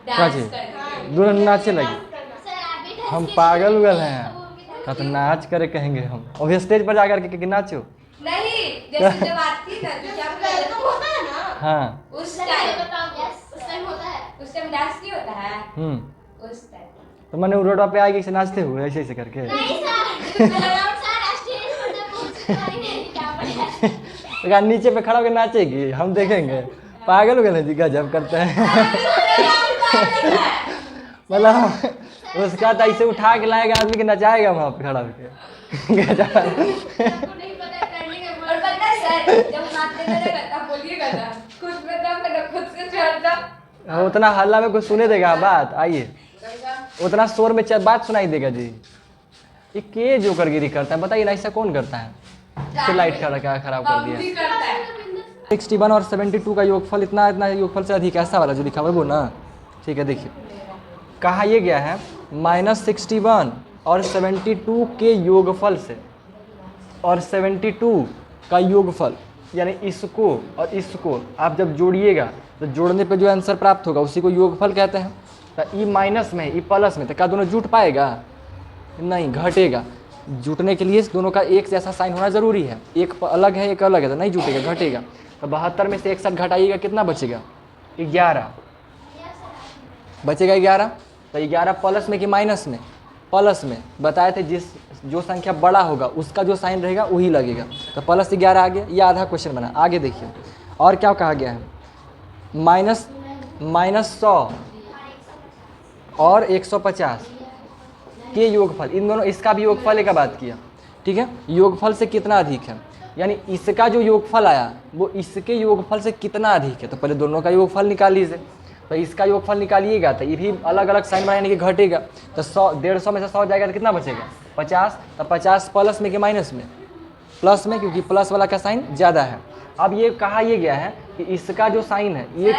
क्या चीज? दुल्हन नाचे लगी? हम पागल उगल हैं? का तो नाच करे कहेंगे हम, और स्टेज पर जाकर के नाचो नहीं, जैसे जब आती ना तो क्या होता है ना, हाँ उस टाइम होता है, उस टाइम डांस नहीं होता है, उस टाइम। तो मैंने रोड पे आगे से नाचते हुए ऐसे ऐसे करके तो नीचे पे खड़ा होकर नाचेगी, हम देखेंगे? पागल हो गए जी, गजब करते हैं। मतलब उसका तो ऐसे उठा के लाएगा आदमी के नचाएगा वहाँ पे खड़ा होकर। उतना हल्ला में कुछ सुने देगा बात? आइए, उतना शोर में बात सुनाई देगा जी? ये के जोकरगिरी करता है बताइए ना, ऐसा कौन करता है? लाइट खराब कर दिया। 61 और 72 का योगफल इतना योगफल से अधिक, ऐसा वाला जो लिखा हुआ है वो ना? ठीक है, देखिए कहा ये गया है -61 और 72 के योगफल से, और 72 का योगफल यानी इसको और इसको आप जब जोड़िएगा तो जोड़ने पे जो आंसर प्राप्त होगा उसी को योगफल कहते हैं। तो ई माइनस में ई प्लस में तो क्या दोनों जुट पाएगा? नहीं, घटेगा। जुटने के लिए दोनों का एक जैसा साइन होना जरूरी है, एक अलग है एक अलग है तो नहीं जुटेगा, घटेगा। तो 72 में से एक साथ घटाइएगा, कितना बचेगा? 11 बचेगा। 11 तो 11 प्लस में कि माइनस में? प्लस में। बताए थे जो संख्या बड़ा होगा उसका जो साइन रहेगा वही लगेगा, तो प्लस 11 आ गया। ये आधा क्वेश्चन बना। आगे देखिए और क्या कहा गया है, -100 और 150 के योगफल, इन दोनों, इसका भी योगफल का बात किया, ठीक है? योगफल से कितना अधिक है, यानी इसका जो योगफल आया वो इसके योगफल से कितना अधिक है। तो पहले दोनों का योगफल निकाल लीजिए। तो इसका योगफल निकालिएगा तो ये भी अलग अलग साइन बनाने के घटेगा। तो 100 में से 100 जाएगा तो कितना बचेगा? 50। तो 50 प्लस में कि माइनस में? प्लस में, क्योंकि प्लस वाला का साइन ज़्यादा है। अब ये कहा ये गया है कि इसका जो साइन है ये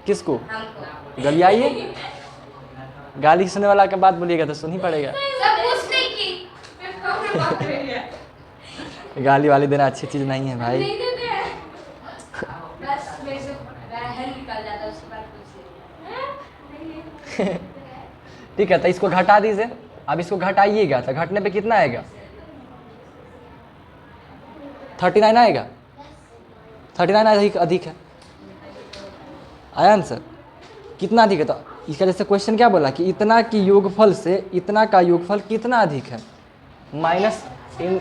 किसको गलियाइए? गाली सुनने वाला का बात बोलिएगा तो सुन ही पड़ेगा। गाली वाली देना अच्छी चीज़ नहीं है भाई। ठीक है, तो इसको घटा दीजिए। अब इसको घटाइएगा तो घटने पे कितना आएगा? 39 आएगा। 39 अधिक है। आया आंसर? कितना अधिक है? तो इसका जैसे क्वेश्चन क्या बोला कि इतना की योगफल से इतना का योगफल कितना अधिक है, माइनस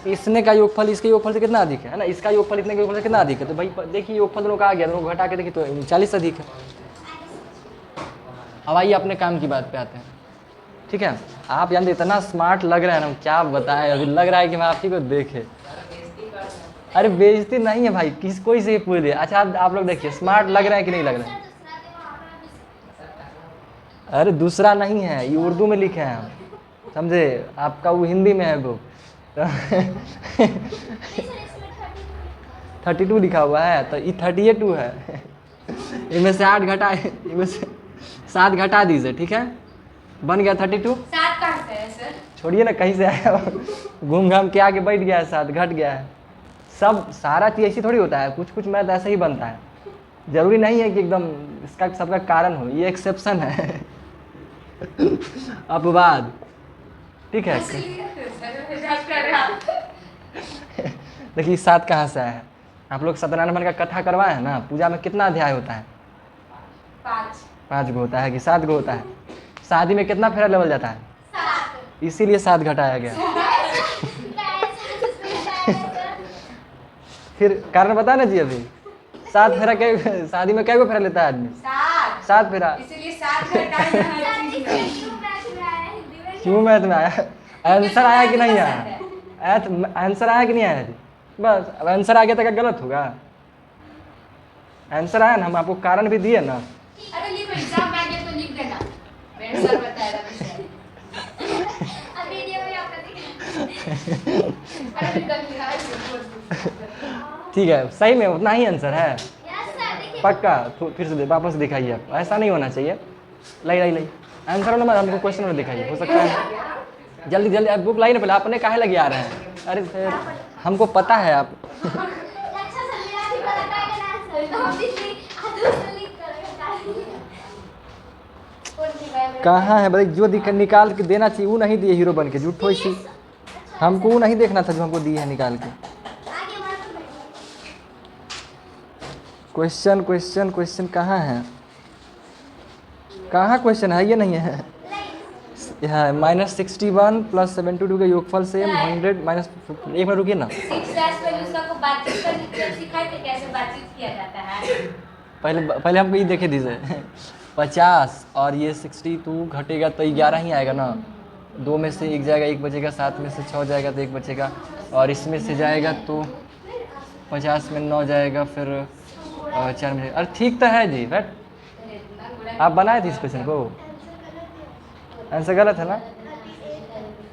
इसने का योगफल इसके योगफल से कितना अधिक है ना? इसका योगफल इतने के योगफल से कितना अधिक है? तो भाई देखिए योगफल दोनों का आ गया, दोनों घटा के देखिए तो 39 अधिक है। अब आइए अपने काम की बात पे आते हैं, ठीक है? आप जानते इतना स्मार्ट लग रहा है ना, क्या बताएं, अभी लग रहा है कि मैं आप ही को देखे। अरे बेइज्जती नहीं है भाई, कोई से पूछ। अच्छा आप लोग देखिए स्मार्ट लग रहा है कि नहीं लग रहा है? अरे दूसरा नहीं है, ये उर्दू में लिखे हैं हम, समझे? आपका वो हिंदी में है बुक। 32 लिखा हुआ है तो ये 38 है। इनमें से 8 घटा, इनमें से 7 घटा दीजिए, ठीक है? बन गया 32। 7 कहाँ से है सर? छोड़िए ना, कहीं से आया, घूम घाम के आके बैठ गया है, 7 घट गया है। सब सारा चीज़ ऐसी थोड़ी होता है, कुछ कुछ मैथ ऐसे ही बनता है। जरूरी नहीं है कि एकदम इसका सबका कारण हो, ये एक्सेप्शन है। अपवाद, ठीक है? देखिए 7 कहाँ से आया है? आप लोग सत्यनारायण का कथा करवाए हैं ना, पूजा में कितना अध्याय होता है? 5 गो होता है कि 7 गो होता है? शादी में कितना फेरा लेवल जाता है? 7। इसीलिए 7 घटाया गया। फिर कारण बता ना जी। अभी 7 फेरा शादी में कै गो फेरा लेता है आदमी? 7 फेरा। इसीलिए 7 क्यों मैथ में आया? आंसर आया कि नहीं आया? आंसर आया कि नहीं आया जी? बस अब आंसर आ गया तो क्या गलत होगा? आंसर आया ना, हम आपको कारण भी दिए ना। अरे लिखो, एग्जाम में आ गया तो लिख देना, मेरे सर बताएगा विषय। अब वीडियो में आपका ठीक है, सही में उतना ही आंसर है? पक्का? तो फिर से वापस दिखाइए आप, ऐसा नहीं होना चाहिए। लाई आंसर ना हमको क्वेश्चन में दिखाइए, हो सकता है। जल्दी जल्दी आप बुक लाइए ना, पहले अपने काहे लगे आ रहे हैं? अरे हमको पता है आप कहाँ है भाई? जो निकाल के देना चाहिए वो नहीं दिए हीरो बन के, झूठो इसी। हमको वो नहीं देखना था जो हमको दिए है निकाल के। क्वेश्चन क्वेश्चन क्वेश्चन कहाँ है? कहाँ क्वेश्चन है? ये नहीं है। यहाँ -61 + 72 का योगफल सेम 100 माइनस। एक मिनट रुकिए ना। पहले हमको ये देखे दीजिए। 50 और ये 62 घटेगा तो 11 ही आएगा ना। 2 में से 1 जाएगा, 1 बचेगा। 7 में से 6 जाएगा तो 1 बचेगा। और इसमें से जाएगा तो 50 में 9 जाएगा, फिर 4 में। अरे ठीक तो है जी, बट आप बनाए थे इस क्वेश्चन को। आंसर गलत है ना?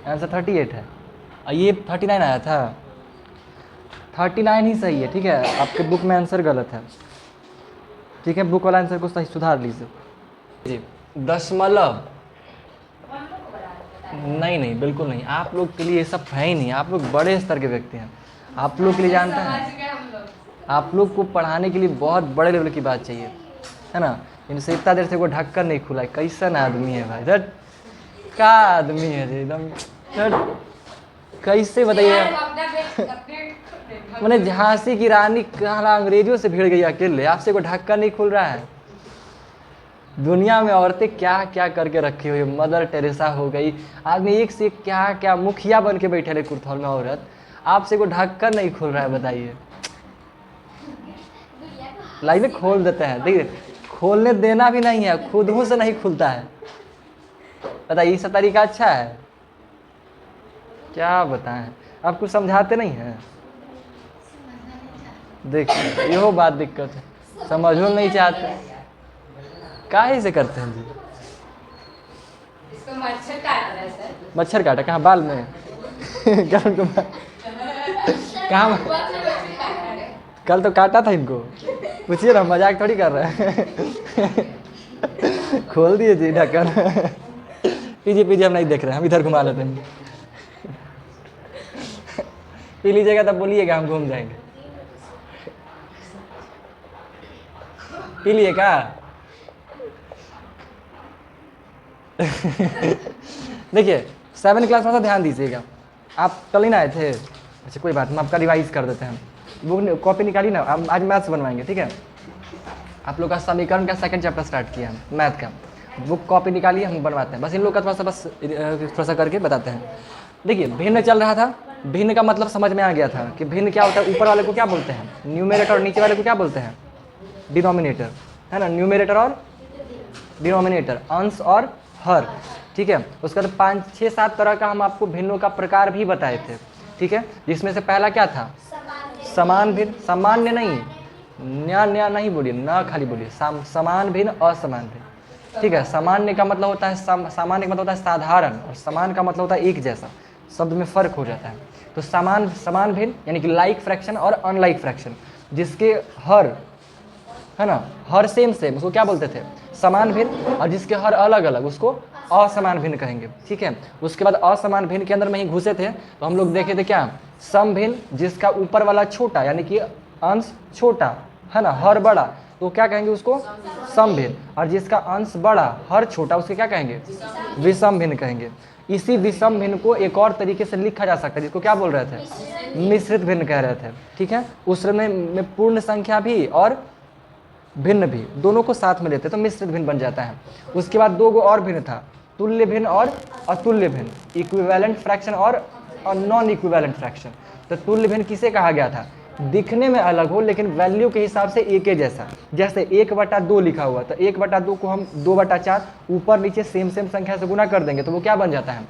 आंसर 38 है और ये 39 आया था। 39 ही सही है, ठीक है। आपके बुक में आंसर गलत है, ठीक है। बुक वाला आंसर को सही सुधार लीजिए जी। दशमलव नहीं, बिल्कुल नहीं। आप लोग के लिए ये सब है ही नहीं। आप लोग बड़े स्तर के व्यक्ति हैं। आप लोग के लिए जानते हैं, आप लोग को पढ़ाने के लिए बहुत बड़े लेवल की बात चाहिए, है ना। इनसे इतना देर से वो ढक्कन नहीं खुला है। कैसन आदमी है भाई? धट, क्या आदमी है जी एकदम। कैसे बताइए? मैंने झांसी की रानी कहा अंग्रेजों से भिड़ गई अकेले। आपसे कोई ढक्कन नहीं खुल रहा है। दुनिया में औरतें क्या क्या करके रखी हुई। मदर टेरेसा हो गई, आदमी एक से क्या क्या मुखिया बन के बैठे रहे कुर्थौल में औरत। आपसे कोई ढक्कन नहीं खुल रहा है, बताइए। लाइव में खोल देते हैं, देखिए खोलने देना भी नहीं है, खुद ही से नहीं खुलता है। बताइए ये सब तरीका अच्छा है? क्या बताएं, आप कुछ समझाते नहीं हैं। देखिए यहो बात दिक्कत है, समझो नहीं चाहते। काहे से करते हैं जी? इसको मच्छर काट रहा है सर। मच्छर काटा कहाँ? बाल में? कहाँ? कल तो काटा था इनको, पूछिए ना। मजाक थोड़ी कर रहे हैं। खोल दिए जी ढक्कन। पीजिए पीजिए, हम नहीं देख रहे हैं, हम इधर घुमा लेते हैं। पी लीजिएगा तब बोलिएगा, हम घूम जाएंगे। पी लिए क्या? देखिए 7 क्लास में तो ध्यान दीजिएगा। आप कल ही ना आए थे? अच्छा कोई बात, हम आपका रिवाइज कर देते हैं। बुक कॉपी निकाली ना, हम आज मैथ्स बनवाएंगे, ठीक है। आप लोग का समीकरण का 2nd चैप्टर स्टार्ट किया है मैथ का। बुक कॉपी निकालिए, हम बनवाते हैं। बस इन लोग का थोड़ा सा करके बताते हैं। देखिए भिन्न चल रहा था। भिन्न का मतलब समझ में आ गया था कि भिन्न क्या होता है। ऊपर वाले को क्या बोलते हैं? न्यूमरेटर। और नीचे वाले को क्या बोलते हैं? डिनोमिनेटर, है ना। न्यूमरेटर और डिनोमिनेटर, अंश और हर, ठीक है। उसके बाद 5, 6, 7 तरह का हम आपको भिन्नों का प्रकार भी बताए थे, ठीक है। जिसमें से पहला क्या था? समान भिन्न। सामान्य नहीं, न्या नहीं बोलिए, ना खाली बोलिए। समान भिन्न, असमान भिन्न, ठीक है। सामान्य का मतलब होता है सामान्य का मतलब होता है साधारण, और समान का मतलब होता है एक जैसा। शब्द में फर्क हो जाता है। तो समान भिन्न यानी कि लाइक फ्रैक्शन और अनलाइक फ्रैक्शन, जिसके हर, है ना, हर सेम उसको क्या बोलते थे? समान भिन्न। और जिसके हर अलग अलग उसको असमान भिन्न कहेंगे, ठीक है। उसके बाद असमान भिन्न के अंदर में ही घुसे थे तो हम लोग देखे थे क्या? सम भिन्न, जिसका ऊपर वाला छोटा यानी कि अंश छोटा, है ना, हर बड़ा, तो क्या कहेंगे उसको? सम भिन्न। और जिसका अंश बड़ा हर छोटा, उसके क्या कहेंगे? विषम भिन्न कहेंगे। इसी विषम भिन्न को एक और तरीके से लिखा जा सकता है, जिसको क्या बोल रहे थे? मिश्रित भिन्न कह रहे थे, ठीक है। उसमें पूर्ण संख्या भी और भिन्न भी दोनों को साथ में लेते तो मिश्रित भिन्न बन जाता है। उसके बाद 2 और भिन्न था, तुल्य भिन्न और अतुल्य भिन्न, इक्विवेलेंट फ्रैक्शन और नॉन इक्विवेलेंट फ्रैक्शन। तो तुल्य भिन्न किसे कहा गया था? दिखने में अलग हो लेकिन वैल्यू के हिसाब से एक ही जैसा। जैसे 1/2 लिखा हुआ, तो 1/2 को हम 2/4 ऊपर नीचे सेम संख्या से गुना कर देंगे तो वो क्या बन जाता है?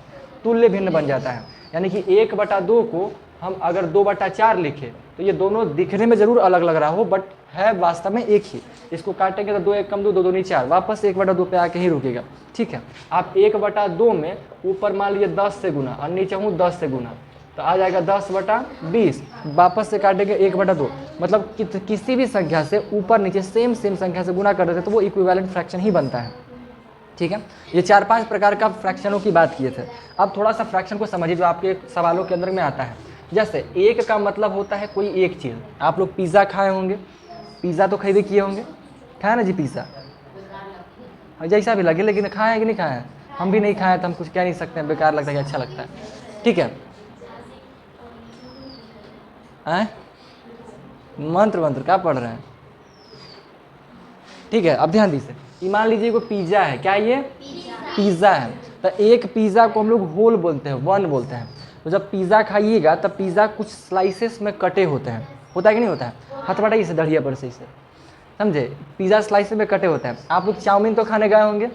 तुल्य भिन्न बन जाता है। यानी कि 1/2 को हम अगर 2/4 लिखे तो ये दोनों दिखने में जरूर अलग लग रहा हो, बट है वास्तव में एक ही। इसको काटेंगे तो 2 1 कम 2, 2 2 4, वापस 1/2 पे आके ही रुकेगा, ठीक है। आप 1/2 में ऊपर मान लीजिए 10 से गुना और नीचे हूँ 10 से गुना, तो आ जाएगा 10/20। वापस से काटेंगे 1/2, मतलब किसी भी संख्या से ऊपर नीचे सेम संख्या से गुना कर देते तो वो इक्विवेलेंट फ्रैक्शन ही बनता है, ठीक है। ये 4-5 प्रकार का फ्रैक्शनों की बात किए थे। अब थोड़ा सा फ्रैक्शन को समझिए जो आपके सवालों के अंदर में आता है। जैसे एक का मतलब होता है कोई एक चीज़। आप लोग पिज़्ज़ा खाए होंगे, पिज़्ज़ा तो खरीदे किए होंगे, खाया ना जी पिज़्ज़ा, जैसा भी लगे, लेकिन खाए हैं कि नहीं खाए हैं? हम भी नहीं खाए तो हम कुछ कह नहीं सकते हैं, बेकार लगता है कि अच्छा लगता है। ठीक है, आए मंत्र मंत्र क्या पढ़ रहे हैं? ठीक है, अब ध्यान दीजिए, ये मान लीजिए कोई पिज़्ज़ा है, क्या ये पिज़्ज़ा है, तो एक पिज़्ज़ा को हम लोग होल बोलते हैं, वन बोलते हैं। तो जब पिज़्ज़ा खाइएगा तब पिज़्ज़ा कुछ स्लाइसेस में कटे होते हैं, होता है कि नहीं होता है? हाथ बटाइए इसे दढ़िया पर से, इसे समझे, पिज़्ज़ा स्लाइसेस में कटे होते हैं। आप लोग चाउमीन तो खाने गए होंगे,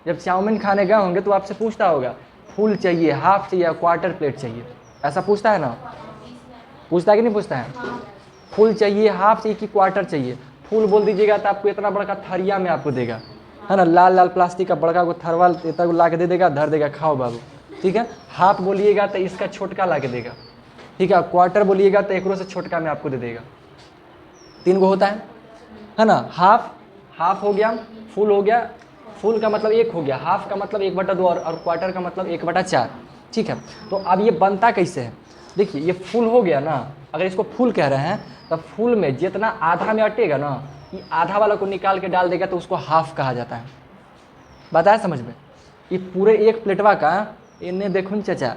जब चाउमीन खाने गए होंगे तो आपसे पूछता होगा फुल चाहिए, हाफ चाहिए, क्वार्टर प्लेट चाहिए, ऐसा पूछता है ना? पूछता है कि नहीं पूछता है? फुल चाहिए, हाफ चाहिए कि क्वार्टर चाहिए? फुल बोल दीजिएगा तो आपको इतना बड़ा थरिया में आपको देगा, है ना, लाल लाल प्लास्टिक का बड़का को थरवा इतना ला के दे देगा, धर देगा, खाओ बाबू। ठीक है, हाफ बोलिएगा तो इसका छोटका ला के देगा। ठीक है, क्वार्टर बोलिएगा तो एक से छोटका में आपको दे देगा। 3 गो होता है ना? हाफ हो गया, फुल हो गया, फुल का मतलब 1 हो गया, हाफ का मतलब 1/2 और क्वार्टर का मतलब 1/4। ठीक है, तो अब ये बनता कैसे है? देखिए, ये फुल हो गया ना, अगर इसको फुल कह रहे हैं तो फुल में जितना आधा में अटेगा ना, ये आधा वाला को निकाल के डाल देगा तो उसको हाफ कहा जाता है। बताया समझ में? ये पूरे एक प्लेटवा का, इन्हें देखो न चाचा,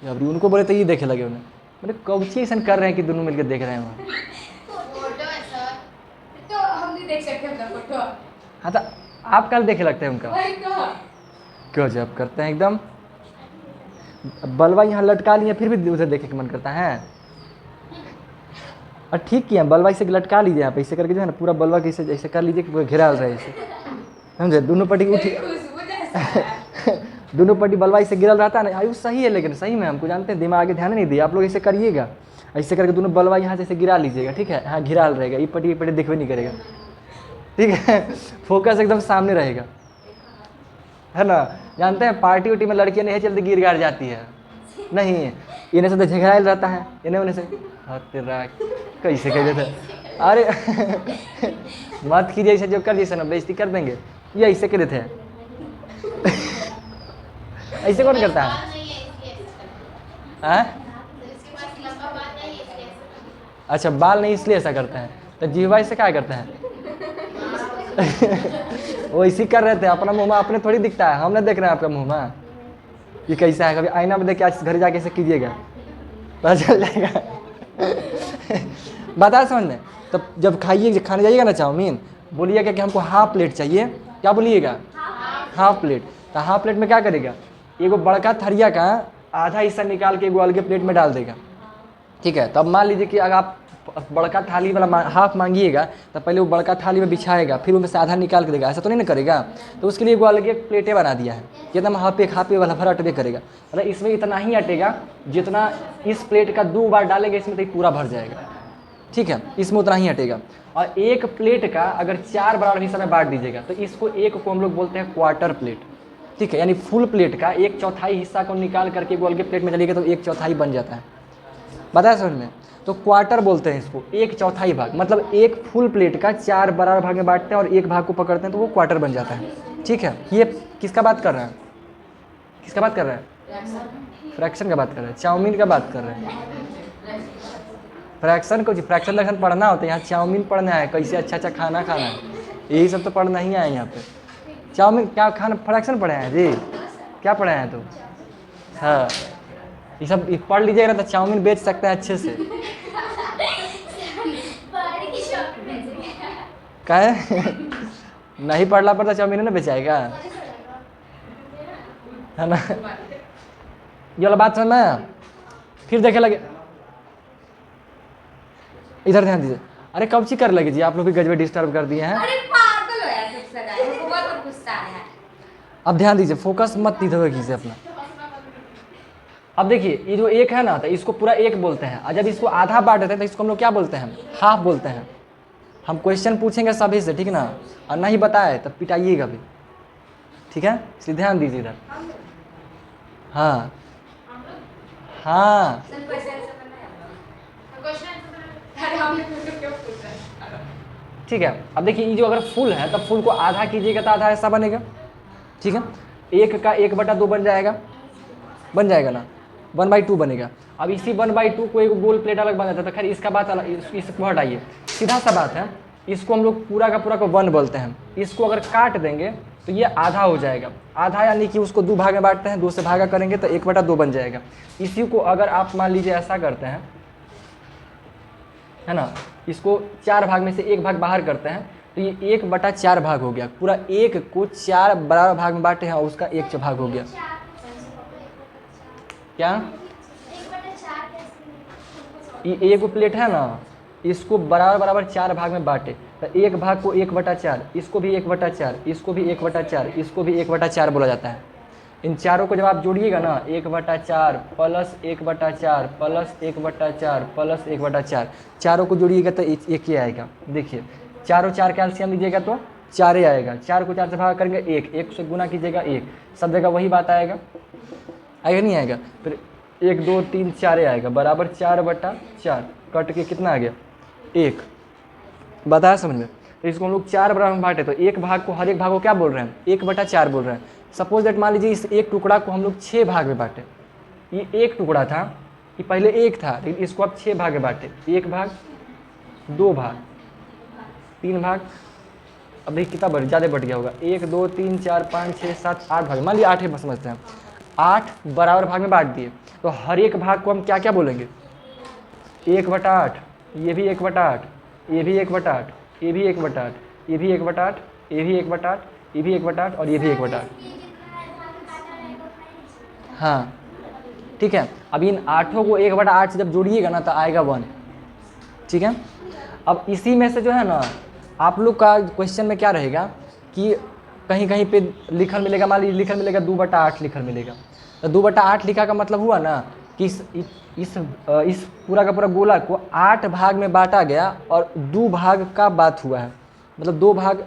अब उनको बोले तो ये देखे लगे उन्हें, मैंने कौची ऐसा कर रहे हैं कि दोनों मिलकर देख रहे हैं वहाँ। फोटो है सर, तो हम नहीं देख सकते अपना फोटो। हाँ, तो आप कल देखे लगते हैं उनका, भाई कहाँ? क्यों जब करते हैं एकदम, बलवा यहाँ लटका लिए फिर भी उधर देखे के मन करता है। और ठीक किया, बलवा इसे लटका लीजिए, आप ऐसे करके जो है ना पूरा बलवा के ऐसे कर लीजिए कि पूरा घेरा रहे इसे, समझे, दोनों पट्टी उठी दोनों पट्टी बलवा इसे गिरल रहता है ना, आयु सही है, लेकिन सही में हमको जानते हैं, दिमाग आगे ध्यान नहीं दिया, आप लोग ऐसे करिएगा, ऐसे करके दोनों बलवा यहाँ से गिरा लीजिएगा। ठीक है, हाँ घिराल रहेगा, ये पट्टी दिखबे नहीं करेगा। ठीक है, फोकस एकदम सामने रहेगा, है ना। जानते हैं पार्टी उटी में लड़कियां नहीं चलती गिर गाड़ जाती है, नहीं, इन्हें से तो झगड़ाइल रहता है, इन्हें उन्हें से तेरा कैसे कह देते, अरे मत कीजिए ऐसे, जो कर जैसे ना बेइज्जती कर देंगे, ये ऐसे कह देते हैं ऐसे कौन करता है? अच्छा, बाल नहीं इसलिए ऐसा करते हैं, तो जीवा इससे क्या करते हैं? वो इसी कर रहे थे, अपना मुँह अपने थोड़ी दिखता है, हमने देख रहे हैं आपका मुँह, ये कैसा है, कभी आईना में देख के घर जाके ऐसे कीजिएगा, पता चल जाएगा। बता समझ में? तो जब खाइए, खाने जाइएगा ना चाउमीन, बोलिएगा कि हमको हाफ प्लेट चाहिए, क्या बोलिएगा? Half plate. तो हाफ प्लेट में क्या करेगा, एगो बड़का थरिया का आधा हिस्सा निकाल के एगो अलगे प्लेट में डाल देगा। ठीक है, तब मान लीजिए कि अगर आप बड़का थाली वाला हाफ मांगिएगा तो पहले वो बड़का थाली में बिछाएगा, फिर उनमें से आधा निकाल के देगा, ऐसा तो नहीं ना करेगा। तो उसके लिए वो अलग एक प्लेटें बना दिया है कि एकदम हाफ पे वाला भर अटबे करेगा, मतलब इसमें इतना ही अटेगा जितना इस प्लेट का 2 बार डालेंगे इसमें तो ये पूरा भर जाएगा। ठीक है, इसमें उतना ही अटेगा। और एक प्लेट का अगर 4 बराबर हिस्सा में बांट दीजिएगा तो इसको एक को हम लोग बोलते हैं क्वार्टर प्लेट। ठीक है, यानी फुल प्लेट का 1/4 हिस्सा को निकाल करके वो अलग प्लेट में डालिएगा तो 1/4 बन जाता है। बताया समझ में? तो क्वार्टर बोलते हैं इसको, 1/4 भाग, मतलब एक फुल प्लेट का 4 बराबर भाग में बांटते हैं और एक भाग को पकड़ते हैं तो वो क्वार्टर बन जाता है। ठीक है, ये किसका बात कर रहे हैं? किसका बात कर रहे हैं? फ्रैक्शन का बात कर रहे हैं, चाउमीन का बात कर रहे हैं। फ्रैक्शन को फ्रैक्शन लेसन पढ़ना होता है, यहाँ चाउमीन पढ़ना है, कैसे अच्छा खाना खाना है, यही सब तो पढ़ना ही आए यहाँ पे। चाउमीन क्या खाना, फ्रैक्शन पढ़े हैं जी, क्या पढ़े हैं तो? हाँ, ये सब पढ़ लीजिएगा तो चाउमीन बेच सकते हैं अच्छे से। क्या है? नहीं पढ़ना पड़ता चाउमीन ना बेचाएगा, है ना। ये वाला बात समझ में? फिर देखे लगे, इधर ध्यान दीजिए। अरे कब ची कर लगे जी, आप लोग भी गजबे डिस्टर्ब कर दिए हैं। अरे पागल हो यार, सबसे ज्यादा बहुत गुस्सा है। अब ध्यान दीजिए, फोकस मत दीजिए किसी अपना। अब देखिए, ये जो एक है ना, तो इसको पूरा एक बोलते हैं, और जब इसको आधा बांट देते हैं तो इसको हम लोग क्या बोलते हैं? हाफ बोलते हैं। हम क्वेश्चन पूछेंगे सभी से, ठीक ना, और नहीं बताए तब पिटाइएगा भी, ठीक है, इसलिए ध्यान दीजिए इधर। हाँ हाँ, ठीक है। अब देखिए, ये जो अगर फुल है तब फुल को आधा कीजिएगा तो आधा ऐसा बनेगा। ठीक है, 1 का 1/2 बन जाएगा, बन जाएगा ना। 1/2 बनेगा। अब इसी 1/2 को एक गोल प्लेट अलग बन जाता है, तो खैर इसका बात अलग, इसको हटाइए, सीधा सा बात है, इसको हम लोग पूरा का पूरा को 1 बोलते हैं। इसको अगर काट देंगे तो ये आधा हो जाएगा, आधा यानी कि उसको 2 भाग में बांटते हैं, 2 से भागा करेंगे तो 1/2 बन जाएगा। इसी को अगर आप मान लीजिए ऐसा करते हैं, है ना, इसको 4 भाग में से 1 भाग बाहर करते हैं तो ये 1/4 भाग हो गया। पूरा 1 को 4 बराबर भाग में बांटे हैं और उसका 1 भाग हो गया। क्या ये एगो प्लेट है ना, इसको बराबर बराबर 4 भाग में बांटे तो 1 भाग को 1/4, इसको भी 1/4, इसको भी 1/4, इसको भी 1/4 बोला जाता है। इन चारों को जब आप जोड़िएगा ना, 1/4 प्लस 1/4 प्लस 1/4 प्लस 1/4, चारों को जोड़िएगा तो एक ही आएगा। देखिए चारों 4 कैल्शियम लीजिएगा तो 4 ही आएगा, 4 को 4 से भाग करेंगे 1 से गुना कीजिएगा 1, सब जगह वही बात आएगा, आएगा नहीं आएगा, फिर 1 2 3 4 आएगा, बराबर 4/4 कट के कितना आ गया 1। बताया समझ में? तो इसको हम लोग 4 बराबर में बांटे तो एक भाग को, हर एक भाग को क्या बोल रहे हैं 1/4 बोल रहे हैं। सपोज दैट मान लीजिए इस एक टुकड़ा को हम लोग 6 भाग में बांटे, ये एक टुकड़ा था, ये पहले 1 था, लेकिन इसको आप 6 भाग में बांटे, 1 भाग 2 भाग 3 भाग, अब देखिए कितना ज़्यादा बढ़ गया होगा, 1 2 3 4 5 6 7 8 भाग, मान लीजिए 8 ही समझते हैं, 8 बराबर भाग में बांट दिए तो हर एक भाग को हम क्या क्या बोलेंगे 1/8, ये भी 1/8, ये भी 1/8, ये भी 1/8, ये भी 1/8, ये भी 1/8, ये भी 1/8 और ये भी 1/8। हाँ ठीक है, अब इन 8 को 1/8 से जब जोड़िएगा ना तो आएगा 1। ठीक है, अब इसी में से जो है ना आप लोग का क्वेश्चन में क्या रहेगा कि कहीं कहीं पे लिखल मिलेगा, मान लीजिए लिखल मिलेगा 2/8 लिखल मिलेगा, तो 2/8 लिखा का मतलब हुआ ना कि इस पूरा का पूरा गोला को 8 भाग में बांटा गया और 2 भाग का बात हुआ है, मतलब 2 भाग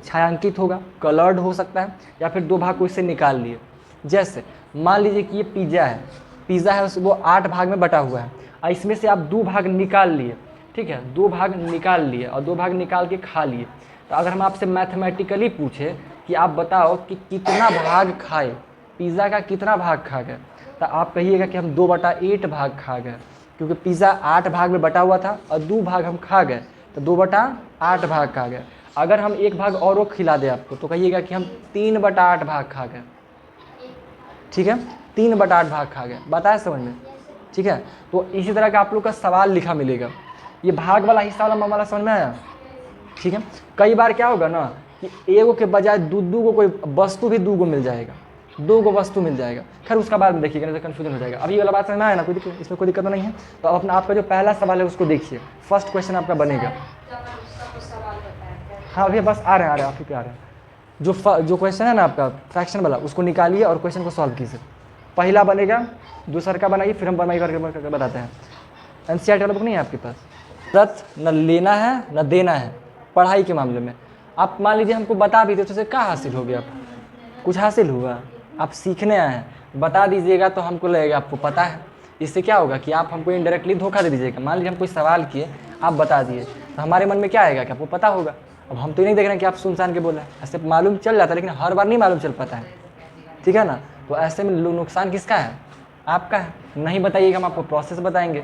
छायांकित होगा, कलर्ड हो सकता है, या फिर 2 भाग को इससे निकाल लिए। जैसे मान लीजिए कि ये पिज़्ज़ा है वो 8 भाग में बटा हुआ है और इसमें से आप 2 भाग निकाल लिए, ठीक है, 2 भाग निकाल लिए और 2 भाग निकाल के खा लिए। तो अगर हम आपसे मैथमेटिकली पूछे कि आप बताओ कि कितना भाग खाए, पिज़्ज़ा का कितना भाग खा गए, तो आप कहिएगा कि हम 2/8 भाग खा गए, क्योंकि पिज़्ज़ा 8 भाग में बटा हुआ था और 2 भाग हम खा गए तो 2/8 भाग खा गए। अगर हम 1 भाग और खिला दें आपको तो कहिएगा कि हम 3/8 भाग खा गए। ठीक है, 3/8 भाग खा गए, बताया समझ में? ठीक है, तो इसी तरह का आप लोग का सवाल लिखा मिलेगा, ये भाग वाला हिस्सा वाला समझ में आया? ठीक है, कई बार क्या होगा ना कि एगो के बजाय दू को कोई वस्तु भी 2 मिल जाएगा, 2 वस्तु मिल जाएगा, खैर उसका बाद में देखिएगा नहीं तो कन्फ्यूजन हो जाएगा। अभी ये वाला बात समझ में आया ना, कोई दिक्कत, इसमें कोई दिक्कत तो नहीं है? तो अपना आपका जो पहला सवाल है उसको देखिए, फर्स्ट क्वेश्चन आपका बनेगा। हाँ भैया बस आ रहे हैं आप ही पे आ रहे हैं। जो क्वेश्चन है ना आपका फ्रैक्शन वाला उसको निकालिए और क्वेश्चन को सॉल्व कीजिए। पहला बनेगा, दूसरा का बनाइए, फिर हम बनाई करके बताते हैं। एनसीईआरटी वाला बुक नहीं है आपके पास? रत न लेना है न देना है पढ़ाई के मामले में। आप मान लीजिए हमको बता भी दे तो उससे क्या हासिल हो गया? कुछ हासिल हुआ? आप सीखने आए हैं, बता दीजिएगा तो हमको लगेगा आपको पता है। इससे क्या होगा कि आप हमको इनडायरेक्टली धोखा दे दीजिएगा। मान लीजिए हम कोई सवाल किए, आप बता दिए, तो हमारे मन में क्या आएगा कि आपको पता होगा। अब हम तो नहीं देख रहे हैं कि आप सुनसान के बोले, ऐसे मालूम चल जाता है लेकिन हर बार नहीं मालूम चल पाता है, ठीक है ना। तो ऐसे में नुकसान किसका है? आपका है। नहीं बताइएगा, हम आपको प्रोसेस बताएंगे,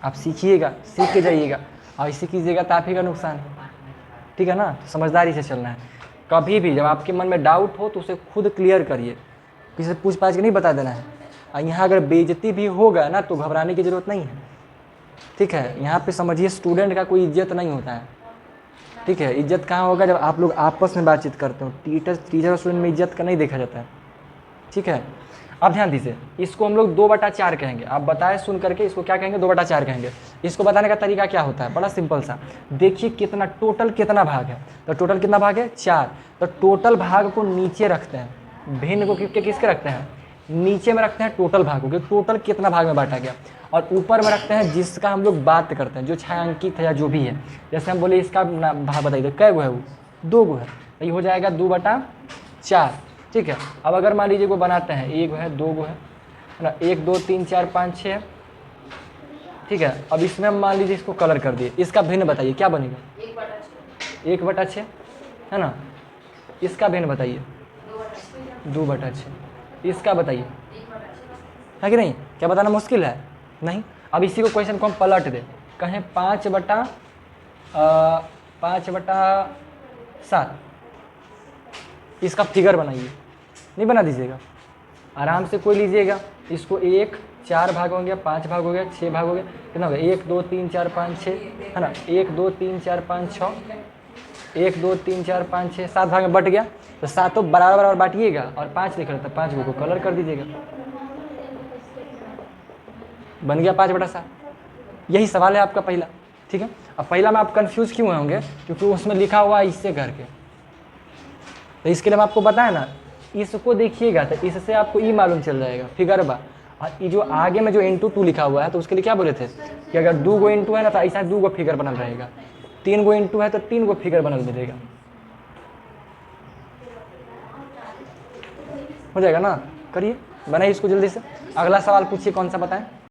आप सीखिएगा, सीख के जाइएगा और इसे कीजिएगा तो आप ही का नुकसान है, ठीक है ना। तो समझदारी से चलना है। कभी भी जब आपके मन में डाउट हो तो उसे खुद क्लियर करिए, किसी से पूछ पाछ के नहीं बता देना है। और यहाँ अगर बेइज्जती भी होगा ना तो घबराने की ज़रूरत नहीं है, ठीक है। यहाँ पे समझिए स्टूडेंट का कोई इज्जत नहीं होता है, ठीक है। इज्जत कहाँ होगा? जब आप लोग आपस में बातचीत करते हो। टीचर और स्टूडेंट में इज्जत का नहीं देखा जाता है, ठीक है। अब ध्यान दीजिए, इसको हम लोग 2/4 कहेंगे। आप बताए सुन करके इसको क्या कहेंगे? 2/4 कहेंगे। इसको बताने का तरीका क्या होता है? बड़ा सिंपल सा, देखिए कितना टोटल कितना भाग है। तो टोटल कितना भाग है? 4। तो टोटल भाग को नीचे रखते हैं, भिन्न को किसके रखते हैं? नीचे में रखते हैं टोटल भाग को, टोटल कितना भाग में बांटा गया। और ऊपर में रखते हैं जिसका हम लोग बात करते हैं, जो छायांकित है या जो भी है। जैसे हम बोले इसका भाग बताइए, कै गो है? वो 2 गो है, तो ये हो जाएगा 2/4, ठीक है। अब अगर मान लीजिए कोई बनाते हैं, 1 है 2 गो है ना, 1 2 3 4 5 6 है, ठीक है। अब इसमें हम मान लीजिए इसको कलर कर दिए, इसका भिन्न बताइए क्या बनेगा? 1/6 है ना। इसका भिन्न बताइए 2/6, इसका बताइए है कि नहीं? क्या बताना मुश्किल है? नहीं। अब इसी को क्वेश्चन को हम पलट दे, कहें 5/7, इसका फिगर बनाइए, नहीं बना दीजिएगा, आराम से कोई लीजिएगा। इसको 1 4 भाग हो गया, 5 भाग हो गया, 6 भाग हो गया, कितना हो गया? 1 2 3 4 5 6, है ना? 1 2 3 4 5 6, 1 2 3 4 5 6, 7 भाग में बट गया। तो सातों बराबर बराबर बांटिएगा और 5 लिख रहा था, 5 को कलर कर दीजिएगा, बन गया 5/7। यही सवाल है आपका पहला, ठीक है। अब पहला में आप कंफ्यूज क्यों होंगे? क्योंकि उसमें लिखा हुआ है इससे करके, तो इसके लिए मैं आपको बताया ना, इसको देखिएगा तो इससे आपको ई मालूम चल जाएगा फिगर बा। और ये जो आगे में जो इंटू 2 लिखा हुआ है, तो उसके लिए क्या बोले थे कि अगर 2 गो इंटू है ना तो ऐसा 2 गो फिगर बनल रहेगा, 3 गो इंटू है तो 3 गो फिगर बनल मिलेगा। हो जाएगा ना? करिए, बनाइए इसको जल्दी से। अगला सवाल पूछिए, कौन सा बताएं?